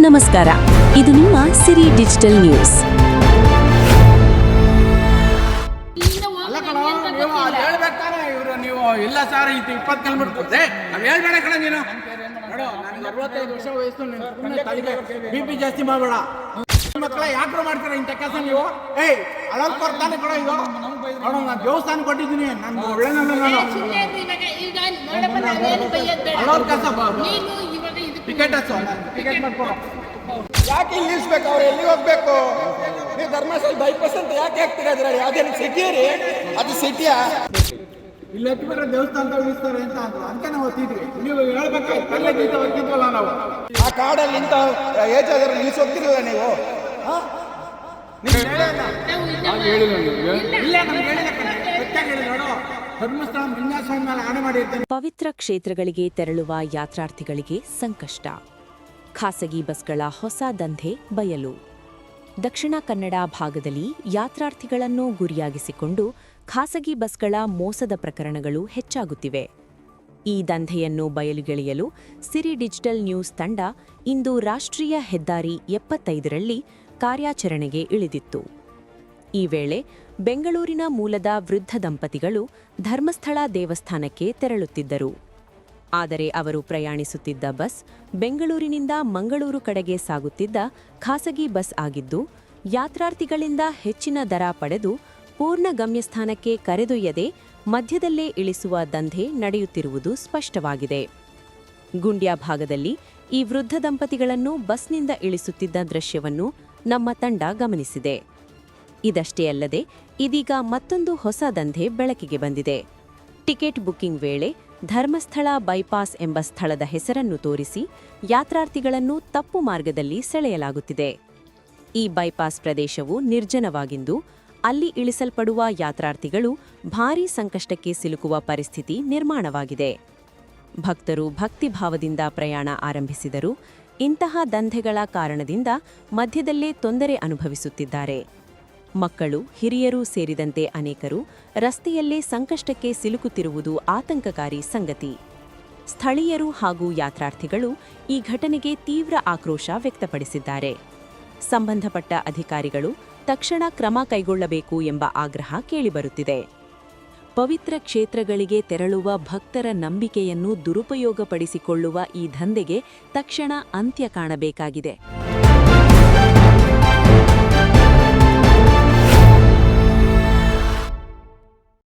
ನಮಸ್ಕಾರ. ಇದು ನಿಮ್ಮ ಸಿರಿ ಡಿಜಿಟಲ್ ನ್ಯೂಸ್. ಅಲ್ಲ ಕಣ, ನೀವು ಅಲ್ಲಿ ಹೇಳ್ಬೇಕಾರೆ ಇವರು ನೀವು ಇಲ್ಲ ಸರ್ ಇದು 20 ಕಿಲೋಮೀಟರ್ ನಾವು ಹೇಳ್ಬೇಡ ಕಣ ನೀನು. ನೋಡು, ನನಗೆ 65 ವರ್ಷ ವಯಸ್ಸು, ನಿನ್ನ ತಲೆಗೆ BP ಜಾಸ್ತಿ ಮಾಡಬೇಡ. ಮಕ್ಕಳ ಯಾಕ್ರು ಮಾಡ್ತೀರ ಇಂಥ ಕೆಲಸ ನೀವು? ಅಳಲ್ ಕೊಡ್ತಾನೆ ಕಣ ಇದು. ನೋಡು, ನಾನು ದೇವಸ್ಥಾನ ಕೊಟ್ಟಿದ್ದೀನಿ, ನಾನು ಒಳ್ಳೆ ಅಳೋರ್ ಕೆಲಸ ಟಿಕೆಟ್ ಟಿಕೆಟ್ ಮಾಡ್ಕೊಡ. ಯಾಕೆ ಇಲ್ಲಿ ನಿಲ್ಲಿಸ್ಬೇಕು? ಅವ್ರು ಎಲ್ಲಿ ಹೋಗ್ಬೇಕು? ನೀವು ಧರ್ಮಸ್ಥಳ ಬೈಪಾಸ್ ಅಂತ ಯಾಕೆ ಹಾಕ್ತೀರಾ? ಅದ್ರಲ್ಲಿ ಅದೇನು ಸಿಟಿ ರೀ? ಅದು ಸಿಟಿಯಾ? ಇಲ್ಲಿ ಹತ್ತಿ ಬಿಟ್ರೆ ದೇವಸ್ಥಾನ ಇಳಿಸ್ತಾರೆ ಅಂತ ಅಂದ್ರು, ಅದಕ್ಕೆ ನಾವು ಹೊತ್ತಿದ್ವಿ. ನೀವು ಹೇಳ್ಬೇಕಾದ್ರೆ ಕಲ್ಲೇ ಗೀತ ಹೊತ್ತಿದ್ವಲ್ಲ ನಾವು. ಆ ಕಾಡಲ್ಲಿ ಇಂಥ ಏಜ್ ಆದ್ರೆ ನಿಲ್ಸಿ ಹೋಗ್ತಿರಲಿಲ್ಲ ನೀವು? ಧರ್ಮಸ್ಥಳ ವಿನ್ಯಾಸ ಮೇಲೆ ಆಣೆ ಮಾಡಿರ್ತೇನೆ. ಪವಿತ್ರ ಕ್ಷೇತ್ರಗಳಿಗೆ ತೆರಳುವ ಯಾತ್ರಾರ್ಥಿಗಳಿಗೆ ಸಂಕಷ್ಟ. ಖಾಸಗಿ ಬಸ್ಗಳ ಹೊಸ ದಂಧೆ ಬಯಲು. ದಕ್ಷಿಣ ಕನ್ನಡ ಭಾಗದಲ್ಲಿ ಯಾತ್ರಾರ್ಥಿಗಳನ್ನು ಗುರಿಯಾಗಿಸಿಕೊಂಡು ಖಾಸಗಿ ಬಸ್ಗಳ ಮೋಸದ ಪ್ರಕರಣಗಳು ಹೆಚ್ಚಾಗುತ್ತಿವೆ. ಈ ದಂಧೆಯನ್ನು ಬಯಲುಗೆಳೆಯಲು ಸಿರಿ ಡಿಜಿಟಲ್ ನ್ಯೂಸ್ ತಂಡ ಇಂದು ರಾಷ್ಟ್ರೀಯ ಹೆದ್ದಾರಿ 75ರಲ್ಲಿ ಕಾರ್ಯಾಚರಣೆಗೆ ಇಳಿದಿತ್ತು. ಈ ವೇಳೆ ಬೆಂಗಳೂರಿನ ಮೂಲದ ವೃದ್ಧ ದಂಪತಿಗಳು ಧರ್ಮಸ್ಥಳ ದೇವಸ್ಥಾನಕ್ಕೆ ತೆರಳುತ್ತಿದ್ದರು. ಆದರೆ ಅವರು ಪ್ರಯಾಣಿಸುತ್ತಿದ್ದ ಬಸ್ ಬೆಂಗಳೂರಿನಿಂದ ಮಂಗಳೂರು ಕಡೆಗೆ ಸಾಗುತ್ತಿದ್ದ ಖಾಸಗಿ ಬಸ್ ಆಗಿದ್ದು, ಯಾತ್ರಾರ್ಥಿಗಳಿಂದ ಹೆಚ್ಚಿನ ದರ ಪಡೆದು ಪೂರ್ಣ ಗಮ್ಯಸ್ಥಾನಕ್ಕೆ ಕರೆದೊಯ್ಯದೆ ಮಧ್ಯದಲ್ಲೇ ಇಳಿಸುವ ದಂಧೆ ನಡೆಯುತ್ತಿರುವುದು ಸ್ಪಷ್ಟವಾಗಿದೆ. ಗುಂಡ್ಯಾ ಭಾಗದಲ್ಲಿ ಈ ವೃದ್ಧ ದಂಪತಿಗಳನ್ನು ಬಸ್ನಿಂದ ಇಳಿಸುತ್ತಿದ್ದ ದೃಶ್ಯವನ್ನು ನಮ್ಮ ತಂಡ ಗಮನಿಸಿದೆ. ಇದಷ್ಟೇ ಅಲ್ಲದೆ ಇದೀಗ ಮತ್ತೊಂದು ಹೊಸ ದಂಧೆ ಬೆಳಕಿಗೆ ಬಂದಿದೆ. ಟಿಕೆಟ್ ಬುಕಿಂಗ್ ವೇಳೆ ಧರ್ಮಸ್ಥಳ ಬೈಪಾಸ್ ಎಂಬ ಸ್ಥಳದ ಹೆಸರನ್ನು ತೋರಿಸಿ ಯಾತ್ರಾರ್ಥಿಗಳನ್ನು ತಪ್ಪು ಮಾರ್ಗದಲ್ಲಿ ಸೆಳೆಯಲಾಗುತ್ತಿದೆ. ಈ ಬೈಪಾಸ್ ಪ್ರದೇಶವು ನಿರ್ಜನವಾಗಿದ್ದು, ಅಲ್ಲಿ ಇಳಿಸಲ್ಪಡುವ ಯಾತ್ರಾರ್ಥಿಗಳು ಭಾರೀ ಸಂಕಷ್ಟಕ್ಕೆ ಸಿಲುಕುವ ಪರಿಸ್ಥಿತಿ ನಿರ್ಮಾಣವಾಗಿದೆ. ಭಕ್ತರು ಭಕ್ತಿಭಾವದಿಂದ ಪ್ರಯಾಣ ಆರಂಭಿಸಿದರೂ ಇಂತಹ ದಂಧೆಗಳ ಕಾರಣದಿಂದ ಮಧ್ಯದಲ್ಲೇ ತೊಂದರೆ ಅನುಭವಿಸುತ್ತಿದ್ದಾರೆ. ಮಕ್ಕಳು, ಹಿರಿಯರು ಸೇರಿದಂತೆ ಅನೇಕರು ರಸ್ತೆಯಲ್ಲೇ ಸಂಕಷ್ಟಕ್ಕೆ ಸಿಲುಕುತ್ತಿರುವುದು ಆತಂಕಕಾರಿ ಸಂಗತಿ. ಸ್ಥಳೀಯರು ಹಾಗೂ ಯಾತ್ರಾರ್ಥಿಗಳು ಈ ಘಟನೆಗೆ ತೀವ್ರ ಆಕ್ರೋಶ ವ್ಯಕ್ತಪಡಿಸಿದ್ದಾರೆ. ಸಂಬಂಧಪಟ್ಟ ಅಧಿಕಾರಿಗಳು ತಕ್ಷಣ ಕ್ರಮ ಕೈಗೊಳ್ಳಬೇಕು ಎಂಬ ಆಗ್ರಹ ಕೇಳಿಬರುತ್ತಿದೆ. ಪವಿತ್ರ ಕ್ಷೇತ್ರಗಳಿಗೆ ತೆರಳುವ ಭಕ್ತರ ನಂಬಿಕೆಯನ್ನು ದುರುಪಯೋಗಪಡಿಸಿಕೊಳ್ಳುವ ಈ ದಂಧೆಗೆ ತಕ್ಷಣ ಅಂತ್ಯ ಕಾಣಬೇಕಾಗಿದೆ.